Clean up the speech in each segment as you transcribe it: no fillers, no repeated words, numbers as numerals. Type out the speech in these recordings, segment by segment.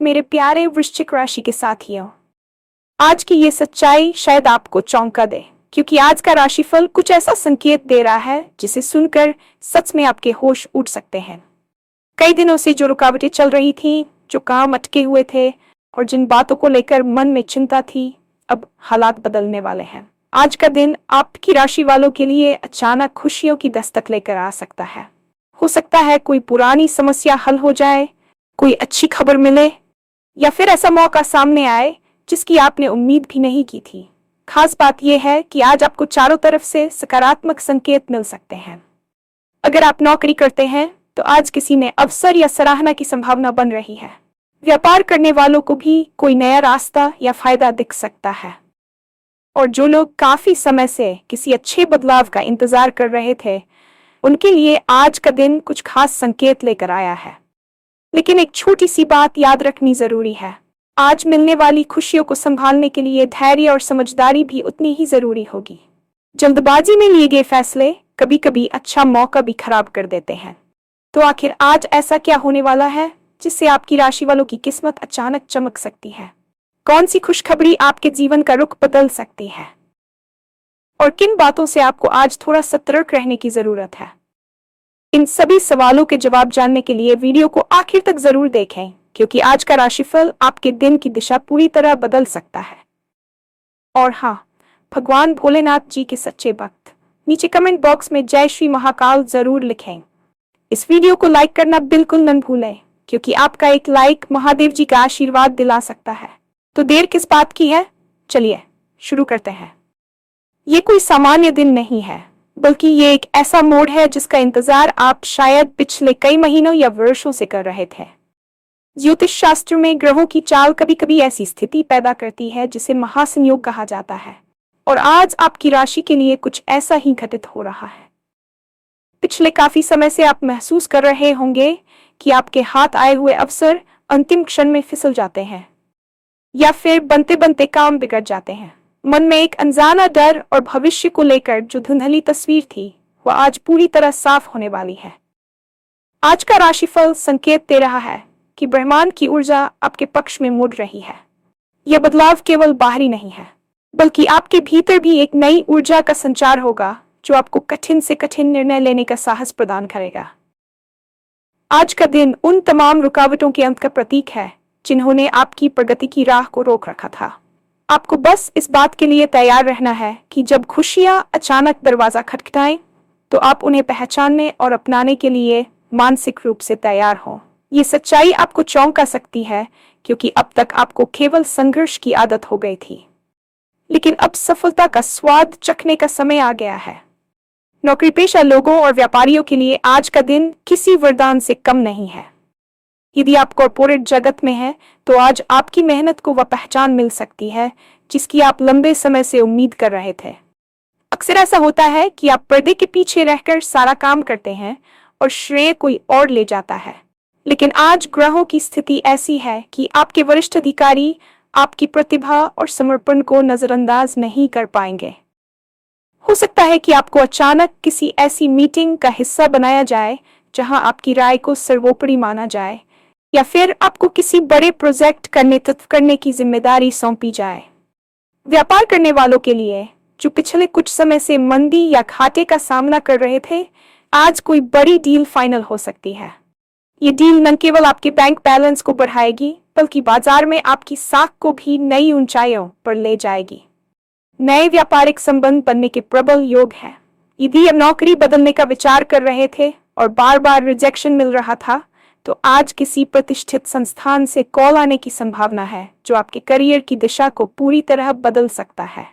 मेरे प्यारे वृश्चिक राशि के साथियों, आज की ये सच्चाई शायद आपको चौंका दे, क्योंकि आज का राशिफल कुछ ऐसा संकेत दे रहा है जिसे सुनकर सच में आपके होश उड़ सकते हैं। कई दिनों से जो रुकावटें चल रही थीं, जो काम अटके हुए थे और जिन बातों को लेकर मन में चिंता थी, अब हालात बदलने वाले हैं। आज का दिन आपकी राशि वालों के लिए अचानक खुशियों की दस्तक लेकर आ सकता है। हो सकता है कोई पुरानी समस्या हल हो जाए, कोई अच्छी खबर मिले, या फिर ऐसा मौका सामने आए जिसकी आपने उम्मीद भी नहीं की थी। खास बात यह है कि आज आपको चारों तरफ से सकारात्मक संकेत मिल सकते हैं। अगर आप नौकरी करते हैं तो आज किसी ने अवसर या सराहना की संभावना बन रही है। व्यापार करने वालों को भी कोई नया रास्ता या फायदा दिख सकता है। और जो लोग काफी समय से किसी अच्छे बदलाव का इंतजार कर रहे थे, उनके लिए आज का दिन कुछ खास संकेत लेकर आया है। लेकिन एक छोटी सी बात याद रखनी जरूरी है। आज मिलने वाली खुशियों को संभालने के लिए धैर्य और समझदारी भी उतनी ही जरूरी होगी। जल्दबाजी में लिए गए फैसले कभी कभी अच्छा मौका भी खराब कर देते हैं। तो आखिर आज ऐसा क्या होने वाला है जिससे आपकी राशि वालों की किस्मत अचानक चमक सकती है? कौन सी खुशखबरी आपके जीवन का रुख बदल सकती है? और किन बातों से आपको आज थोड़ा सतर्क रहने की जरूरत है? इन सभी सवालों के जवाब जानने के लिए वीडियो को आखिर तक जरूर देखें, क्योंकि आज का राशिफल आपके दिन की दिशा पूरी तरह बदल सकता है। और हाँ, भगवान भोलेनाथ जी के सच्चे भक्त नीचे कमेंट बॉक्स में जय श्री महाकाल जरूर लिखें। इस वीडियो को लाइक करना बिल्कुल न भूलें, क्योंकि आपका एक लाइक महादेव जी का आशीर्वाद दिला सकता है। तो देर किस बात की है, चलिए शुरू करते हैं। ये कोई सामान्य दिन नहीं है, बल्कि ये एक ऐसा मोड़ है जिसका इंतजार आप शायद पिछले कई महीनों या वर्षों से कर रहे थे। ज्योतिष शास्त्र में ग्रहों की चाल कभी कभी ऐसी स्थिति पैदा करती है जिसे महासंयोग कहा जाता है, और आज आपकी राशि के लिए कुछ ऐसा ही घटित हो रहा है। पिछले काफी समय से आप महसूस कर रहे होंगे कि आपके हाथ आए हुए अवसर अंतिम क्षण में फिसल जाते हैं, या फिर बनते बनते काम बिगड़ जाते हैं। मन में एक अनजाना डर और भविष्य को लेकर जो धुंधली तस्वीर थी, वह आज पूरी तरह साफ होने वाली है। आज का राशिफल संकेत दे रहा है कि ब्रह्मांड की ऊर्जा आपके पक्ष में मुड़ रही है। यह बदलाव केवल बाहरी नहीं है, बल्कि आपके भीतर भी एक नई ऊर्जा का संचार होगा जो आपको कठिन से कठिन निर्णय लेने का साहस प्रदान करेगा। आज का दिन उन तमाम रुकावटों के अंत का प्रतीक है जिन्होंने आपकी प्रगति की राह को रोक रखा था। आपको बस इस बात के लिए तैयार रहना है कि जब खुशियां अचानक दरवाजा खटखटाएं, तो आप उन्हें पहचानने और अपनाने के लिए मानसिक रूप से तैयार हों। ये सच्चाई आपको चौंका सकती है, क्योंकि अब तक आपको केवल संघर्ष की आदत हो गई थी, लेकिन अब सफलता का स्वाद चखने का समय आ गया है। नौकरी पेशा लोगों और व्यापारियों के लिए आज का दिन किसी वरदान से कम नहीं है। यदि आप कॉर्पोरेट जगत में हैं, तो आज आपकी मेहनत को वह पहचान मिल सकती है जिसकी आप लंबे समय से उम्मीद कर रहे थे। अक्सर ऐसा होता है कि आप पर्दे के पीछे रहकर सारा काम करते हैं और श्रेय कोई और ले जाता है, लेकिन आज ग्रहों की स्थिति ऐसी है कि आपके वरिष्ठ अधिकारी आपकी प्रतिभा और समर्पण को नजरअंदाज नहीं कर पाएंगे। हो सकता है कि आपको अचानक किसी ऐसी मीटिंग का हिस्सा बनाया जाए जहां आपकी राय को सर्वोपरि माना जाए, या फिर आपको किसी बड़े प्रोजेक्ट का नेतृत्व करने की जिम्मेदारी सौंपी जाए। व्यापार करने वालों के लिए जो पिछले कुछ समय से मंदी या घाटे का सामना कर रहे थे, आज कोई बड़ी डील फाइनल हो सकती है। ये डील न केवल आपके बैंक बैलेंस को बढ़ाएगी, बल्कि बाजार में आपकी साख को भी नई ऊंचाइयों पर ले जाएगी। नए व्यापारिक संबंध बनने के प्रबल योग है। यदि आप नौकरी बदलने का विचार कर रहे थे और बार बार रिजेक्शन मिल रहा था, तो आज किसी प्रतिष्ठित संस्थान से कॉल आने की संभावना है जो आपके करियर की दिशा को पूरी तरह बदल सकता है।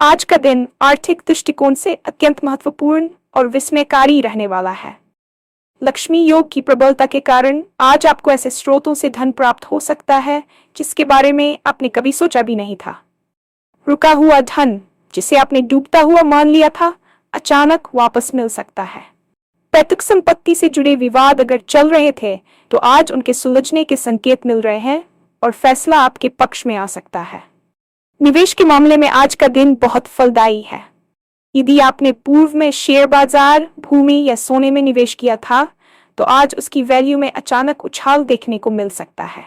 आज का दिन आर्थिक दृष्टिकोण से अत्यंत महत्वपूर्ण और विस्मयकारी रहने वाला है। लक्ष्मी योग की प्रबलता के कारण आज आपको ऐसे स्रोतों से धन प्राप्त हो सकता है जिसके बारे में आपने कभी सोचा भी नहीं था। रुका हुआ धन, जिसे आपने डूबता हुआ मान लिया था, अचानक वापस मिल सकता है। पैतृक संपत्ति से जुड़े विवाद अगर चल रहे थे, तो आज उनके सुलझने के संकेत मिल रहे हैं और फैसला आपके पक्ष में आ सकता है। निवेश के मामले में आज का दिन बहुत फलदायी है। यदि आपने पूर्व में शेयर बाजार, भूमि या सोने में निवेश किया था, तो आज उसकी वैल्यू में अचानक उछाल देखने को मिल सकता है।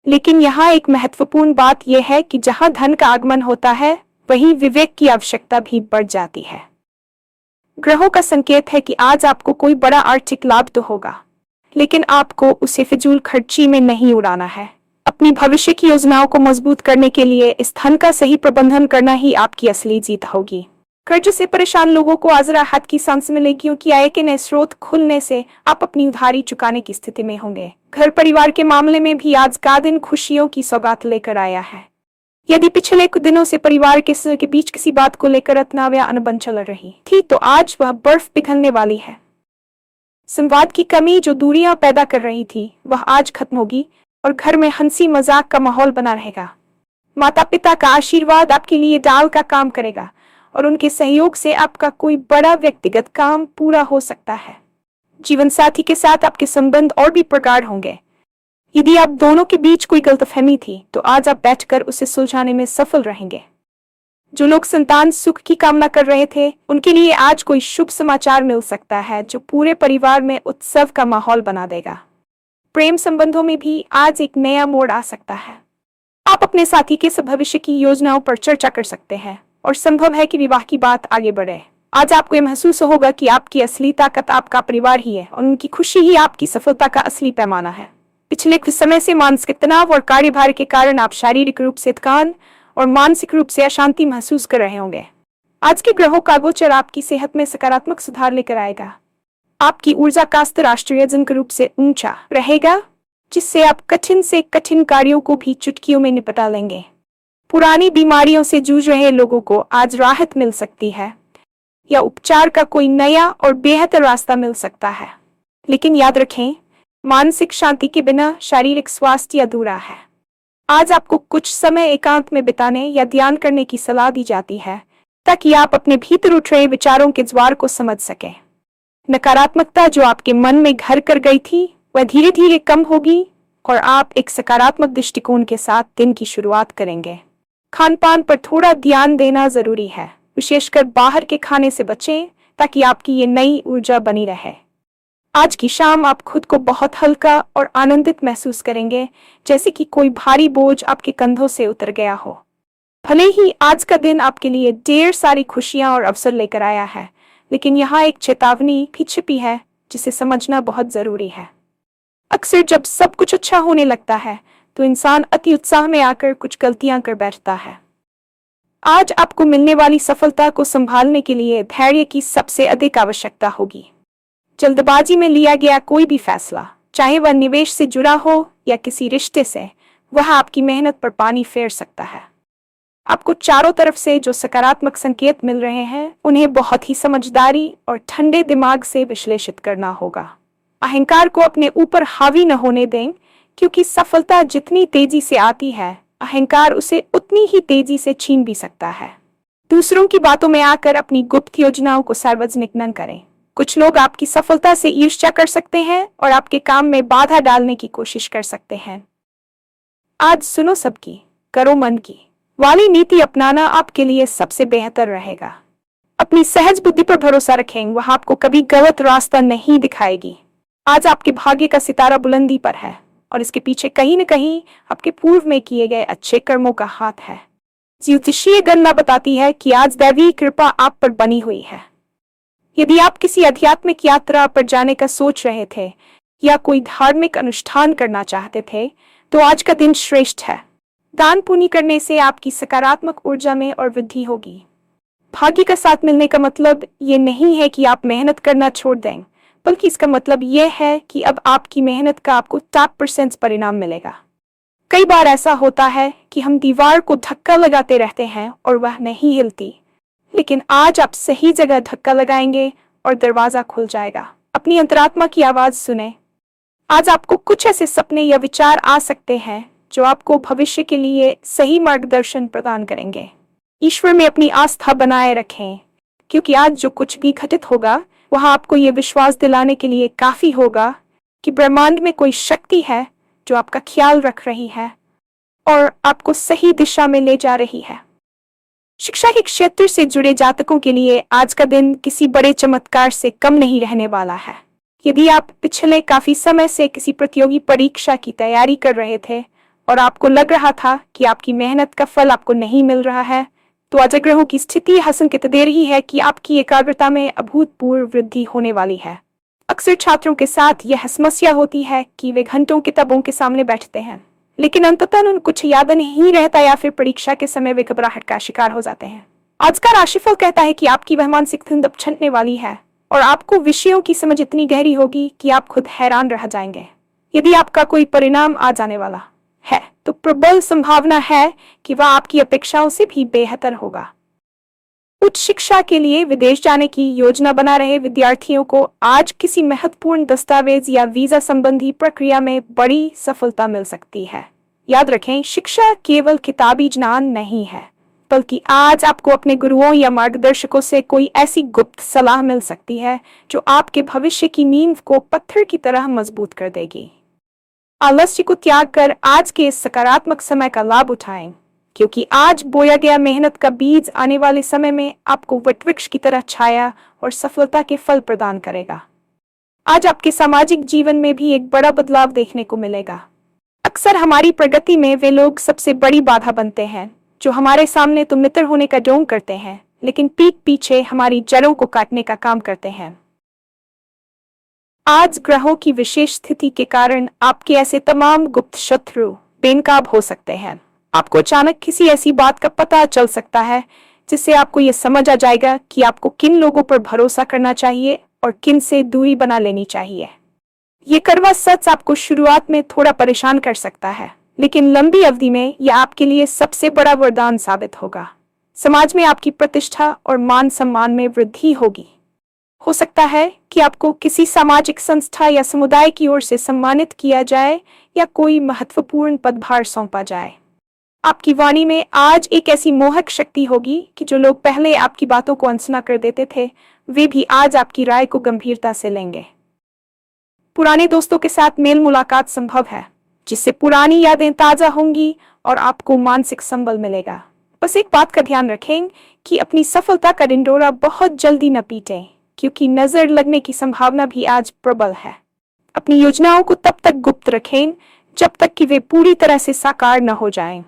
लेकिन यहाँ एक महत्वपूर्ण बात यह है कि जहाँ धन का आगमन होता है वहीं विवेक की आवश्यकता भी बढ़ जाती है। ग्रहों का संकेत है कि आज आपको कोई बड़ा आर्थिक लाभ तो होगा, लेकिन आपको उसे फिजूल खर्ची में नहीं उड़ाना है। अपनी भविष्य की योजनाओं को मजबूत करने के लिए इस धन का सही प्रबंधन करना ही आपकी असली जीत होगी। कर्ज से परेशान लोगों को आज राहत की सांस मिलेगी, क्योंकि आय के नए स्रोत खुलने से आप अपनी उधारी चुकाने की स्थिति में होंगे। घर परिवार के मामले में भी आज का दिन खुशियों की सौगात लेकर आया है। यदि पिछले कुछ दिनों से परिवार के बीच किसी बात को लेकर तनाव या अनबन चल रही थी, तो आज वह बर्फ पिघलने वाली है। संवाद की कमी जो दूरियां पैदा कर रही थी वह आज खत्म होगी और घर में हंसी मजाक का माहौल बना रहेगा। माता पिता का आशीर्वाद आपके लिए ढाल का काम करेगा और उनके सहयोग से आपका कोई बड़ा व्यक्तिगत काम पूरा हो सकता है। जीवन साथी के साथ आपके संबंध और भी प्रगाढ़ होंगे। यदि आप दोनों के बीच कोई गलतफहमी थी तो आज आप बैठकर उसे सुलझाने में सफल रहेंगे। जो लोग संतान सुख की कामना कर रहे थे उनके लिए आज कोई शुभ समाचार मिल सकता है जो पूरे परिवार में उत्सव का माहौल बना देगा। प्रेम संबंधों में भी आज एक नया मोड़ आ सकता है। आप अपने साथी के भविष्य की योजनाओं पर चर्चा कर सकते हैं और संभव है कि विवाह की बात आगे बढ़े। आज आपको यह महसूस होगा कि आपकी असली ताकत आपका परिवार ही है और उनकी खुशी ही आपकी सफलता का असली पैमाना है। पिछले कुछ समय से मानसिक तनाव और कार्यभार के कारण आप शारीरिक रूप से थकान और मानसिक रूप से अशांति महसूस कर रहे होंगे। आज के ग्रहों का गोचर आपकी सेहत में सकारात्मक सुधार लेकर आएगा। आपकी ऊर्जा का स्तर आश्चर्यजनक रूप से ऊंचा रहेगा, जिससे आप कठिन से कठिन कार्यों को भी चुटकियों में निपटा लेंगे। पुरानी बीमारियों से जूझ रहे लोगों को आज राहत मिल सकती है या उपचार का कोई नया और बेहतर रास्ता मिल सकता है। लेकिन याद रखें, मानसिक शांति के बिना शारीरिक स्वास्थ्य अधूरा है। आज आपको कुछ समय एकांत में बिताने या ध्यान करने की सलाह दी जाती है ताकि आप अपने भीतर उठ रहे विचारों के ज्वार को समझ सकें। नकारात्मकता जो आपके मन में घर कर गई थी वह धीरे धीरे कम होगी और आप एक सकारात्मक दृष्टिकोण के साथ दिन की शुरुआत करेंगे। खान पान पर थोड़ा ध्यान देना जरूरी है, विशेषकर बाहर के खाने से बचें ताकि आपकी ये नई ऊर्जा बनी रहे। आज की शाम आप खुद को बहुत हल्का और आनंदित महसूस करेंगे, जैसे कि कोई भारी बोझ आपके कंधों से उतर गया हो। भले ही आज का दिन आपके लिए ढेर सारी खुशियां और अवसर लेकर आया है, लेकिन यहाँ एक चेतावनी भी छिपी है जिसे समझना बहुत जरूरी है। अक्सर जब सब कुछ अच्छा होने लगता है तो इंसान अति उत्साह में आकर कुछ गलतियां कर बैठता है। आज आपको मिलने वाली सफलता को संभालने के लिए धैर्य की सबसे अधिक आवश्यकता होगी। जल्दबाजी में लिया गया कोई भी फैसला, चाहे वह निवेश से जुड़ा हो या किसी रिश्ते से, वह आपकी मेहनत पर पानी फेर सकता है। आपको चारों तरफ से जो सकारात्मक संकेत मिल रहे हैं उन्हें बहुत ही समझदारी और ठंडे दिमाग से विश्लेषित करना होगा। अहंकार को अपने ऊपर हावी न होने दें, क्योंकि सफलता जितनी तेजी से आती है अहंकार उसे उतनी ही तेजी से छीन भी सकता है। दूसरों की बातों में आकर अपनी गुप्त योजनाओं को सार्वजनिक न करें। कुछ लोग आपकी सफलता से ईर्ष्या कर सकते हैं और आपके काम में बाधा डालने की कोशिश कर सकते हैं। आज सुनो सबकी, करो मन की वाली नीति अपनाना आपके लिए सबसे बेहतर रहेगा। अपनी सहज बुद्धि पर भरोसा रखें, वह आपको कभी गलत रास्ता नहीं दिखाएगी। आज आपके भाग्य का सितारा बुलंदी पर है और इसके पीछे कहीं न कहीं आपके पूर्व में किए गए अच्छे कर्मों का हाथ है। ज्योतिषीय गणना बताती है कि आज दैवी कृपा आप पर बनी हुई है। यदि आप किसी आध्यात्मिक यात्रा पर जाने का सोच रहे थे या कोई धार्मिक अनुष्ठान करना चाहते थे, तो आज का दिन श्रेष्ठ है। दान पुण्य करने से आपकी सकारात्मक ऊर्जा में और वृद्धि होगी। भाग्य का साथ मिलने का मतलब ये नहीं है कि आप मेहनत करना छोड़ दें, बल्कि इसका मतलब यह है कि अब आपकी मेहनत का आपको 100% परिणाम मिलेगा। कई बार ऐसा होता है कि हम दीवार को धक्का लगाते रहते हैं और वह नहीं हिलती, लेकिन आज आप सही जगह धक्का लगाएंगे और दरवाजा खुल जाएगा। अपनी अंतरात्मा की आवाज सुने। आज आपको कुछ ऐसे सपने या विचार आ सकते हैं जो आपको भविष्य के लिए सही मार्गदर्शन प्रदान करेंगे। ईश्वर में अपनी आस्था बनाए रखें, क्योंकि आज जो कुछ भी घटित होगा वह आपको ये विश्वास दिलाने के लिए काफी होगा कि ब्रह्मांड में कोई शक्ति है जो आपका ख्याल रख रही है और आपको सही दिशा में ले जा रही है। शिक्षा के क्षेत्र से जुड़े जातकों के लिए आज का दिन किसी बड़े चमत्कार से कम नहीं रहने वाला है। यदि आप पिछले काफी समय से किसी प्रतियोगी परीक्षा की तैयारी कर रहे थे और आपको लग रहा था कि आपकी मेहनत का फल आपको नहीं मिल रहा है, तो आज ग्रहों की स्थिति यह संकेत दे रही है कि आपकी एकाग्रता में अभूतपूर्व वृद्धि होने वाली है। अक्सर छात्रों के साथ यह समस्या होती है कि वे घंटों किताबों के सामने बैठते हैं, लेकिन अंततः उन्हें कुछ याद नहीं रहता या फिर परीक्षा के समय वे घबराहट का शिकार हो जाते हैं। आज का राशिफल कहता है कि आपकी वह मानसिक धुंध अब छंटने वाली है और आपको विषयों की समझ इतनी गहरी होगी कि आप खुद हैरान रह जाएंगे। यदि आपका कोई परिणाम आ जाने वाला है तो प्रबल संभावना है कि वह आपकी अपेक्षाओं से भी बेहतर होगा। उच्च शिक्षा के लिए विदेश जाने की योजना बना रहे विद्यार्थियों को आज किसी महत्वपूर्ण दस्तावेज या वीजा संबंधी प्रक्रिया में बड़ी सफलता मिल सकती है। याद रखें, शिक्षा केवल किताबी ज्ञान नहीं है, बल्कि आज आपको अपने गुरुओं या मार्गदर्शकों से कोई ऐसी गुप्त सलाह मिल सकती है जो आपके भविष्य की नींव को पत्थर की तरह मजबूत कर देगी। आलस्य को त्याग कर आज के इस सकारात्मक समय का लाभ उठाएं, क्योंकि आज बोया गया मेहनत का बीज आने वाले समय में आपको वटवृक्ष की तरह छाया और सफलता के फल प्रदान करेगा। आज आपके सामाजिक जीवन में भी एक बड़ा बदलाव देखने को मिलेगा। अक्सर हमारी प्रगति में वे लोग सबसे बड़ी बाधा बनते हैं जो हमारे सामने तो मित्र होने का ढोंग करते हैं, लेकिन पीठ पीछे हमारी जड़ों को काटने का काम करते हैं। आज ग्रहों की विशेष स्थिति के कारण आपके ऐसे तमाम गुप्त शत्रु बेनकाब हो सकते हैं। आपको अचानक किसी ऐसी बात का पता चल सकता है जिससे आपको यह समझ आ जाएगा कि आपको किन लोगों पर भरोसा करना चाहिए और किन से दूरी बना लेनी चाहिए। ये कड़वा सच आपको शुरुआत में थोड़ा परेशान कर सकता है, लेकिन लंबी अवधि में यह आपके लिए सबसे बड़ा वरदान साबित होगा। समाज में आपकी प्रतिष्ठा और मान सम्मान में वृद्धि होगी। हो सकता है कि आपको किसी सामाजिक संस्था या समुदाय की ओर से सम्मानित किया जाए या कोई महत्वपूर्ण पदभार सौंपा जाए। आपकी वाणी में आज एक ऐसी मोहक शक्ति होगी कि जो लोग पहले आपकी बातों को अनसुना कर देते थे, वे भी आज आपकी राय को गंभीरता से लेंगे। पुराने दोस्तों के साथ मेल मुलाकात संभव है, जिससे पुरानी यादें ताजा होंगी और आपको मानसिक संबल मिलेगा। बस एक बात का ध्यान रखें कि अपनी सफलता का ढिंढोरा बहुत जल्दी न पीटें, क्योंकि नजर लगने की संभावना भी आज प्रबल है। अपनी योजनाओं को तब तक गुप्त रखें जब तक कि वे पूरी तरह से साकार न हो जाएं।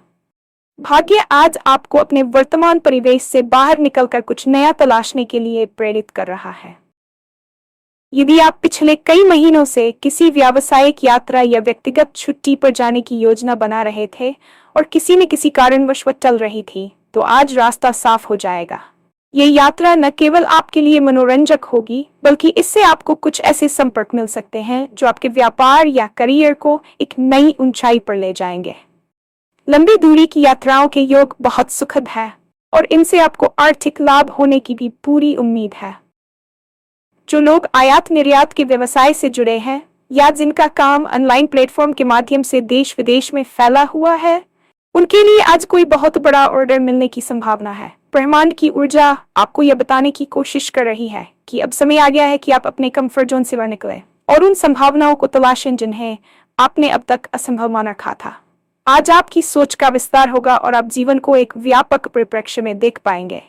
भाग्य आज आपको अपने वर्तमान परिवेश से बाहर निकलकर कुछ नया तलाशने के लिए प्रेरित कर रहा है। यदि आप पिछले कई महीनों से किसी व्यावसायिक यात्रा या व्यक्तिगत छुट्टी पर जाने की योजना बना रहे थे और किसी न किसी कारणवश वह टल रही थी, तो आज रास्ता साफ हो जाएगा। ये यात्रा न केवल आपके लिए मनोरंजक होगी, बल्कि इससे आपको कुछ ऐसे संपर्क मिल सकते हैं जो आपके व्यापार या करियर को एक नई ऊंचाई पर ले जाएंगे। लंबी दूरी की यात्राओं के योग बहुत सुखद है और इनसे आपको आर्थिक लाभ होने की भी पूरी उम्मीद है। जो लोग आयात निर्यात के व्यवसाय से जुड़े हैं या जिनका काम ऑनलाइन प्लेटफॉर्म के माध्यम से देश विदेश में फैला हुआ है, उनके लिए आज कोई बहुत बड़ा ऑर्डर मिलने की संभावना है। ब्रह्मांड की ऊर्जा आपको यह बताने की कोशिश कर रही है कि अब समय आ गया है कि आप अपने कंफर्ट जोन से बाहर निकलें और उन संभावनाओं को तलाशें जिन्हें आपने अब तक असंभव मान रखा था। आज आपकी सोच का विस्तार होगा और आप जीवन को एक व्यापक परिप्रेक्ष्य में देख पाएंगे।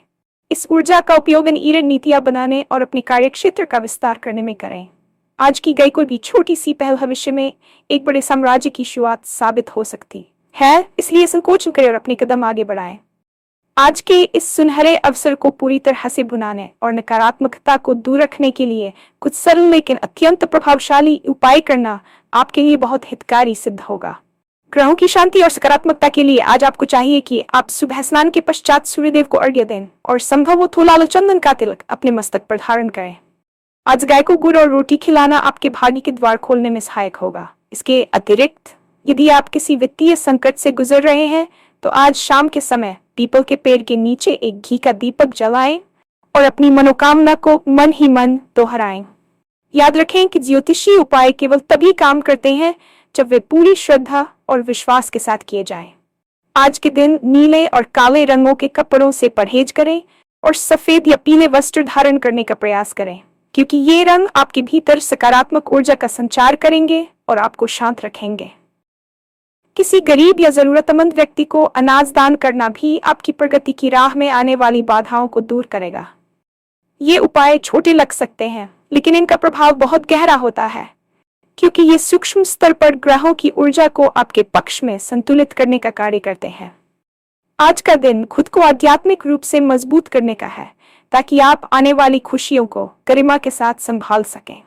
इस ऊर्जा का उपयोग इन नीतियां बनाने और अपने कार्यक्षेत्र का विस्तार करने में करें। आज की गई कोई भी छोटी सी पहल भविष्य में एक बड़े साम्राज्य की शुरुआत साबित हो सकती है, इसलिए संकोच न करें और अपने कदम आगे बढ़ाएं। आज के इस सुनहरे अवसर को पूरी तरह से भुनाने और नकारात्मकता को दूर रखने के लिए कुछ सरल लेकिन अत्यंत प्रभावशाली उपाय करना आपके लिए बहुत हितकारी सिद्ध होगा। ग्रहों की शांति और सकारात्मकता के लिए आज आपको चाहिए कि आप सुबह स्नान के पश्चात सूर्यदेव को अर्घ्य दें और संभव हो तो लाल चंदन का तिलक अपने मस्तक पर धारण करें। आज गाय को गुड़ और रोटी खिलाना आपके भाग्य के द्वार खोलने में सहायक होगा। इसके अतिरिक्त यदि आप किसी वित्तीय संकट से गुजर रहे हैं तो आज शाम के समय पीपल के पेड़ के नीचे एक घी का दीपक जलाएं और अपनी मनोकामना को मन ही मन दोहराएं। याद रखें कि ज्योतिषी उपाय केवल तभी काम करते हैं जब वे पूरी श्रद्धा और विश्वास के साथ किए जाएं। आज के दिन नीले और काले रंगों के कपड़ों से परहेज करें और सफेद या पीले वस्त्र धारण करने का प्रयास करें, क्योंकि ये रंग आपके भीतर सकारात्मक ऊर्जा का संचार करेंगे और आपको शांत रखेंगे। किसी गरीब या जरूरतमंद व्यक्ति को अनाज दान करना भी आपकी प्रगति की राह में आने वाली बाधाओं को दूर करेगा। ये उपाय छोटे लग सकते हैं, लेकिन इनका प्रभाव बहुत गहरा होता है। क्योंकि ये सूक्ष्म स्तर पर ग्रहों की ऊर्जा को आपके पक्ष में संतुलित करने का कार्य करते हैं। आज का दिन खुद को आध्यात्मिक रूप से मजबूत करने का है, ताकि आप आने वाली खुशियों को गरिमा के साथ संभाल सकें।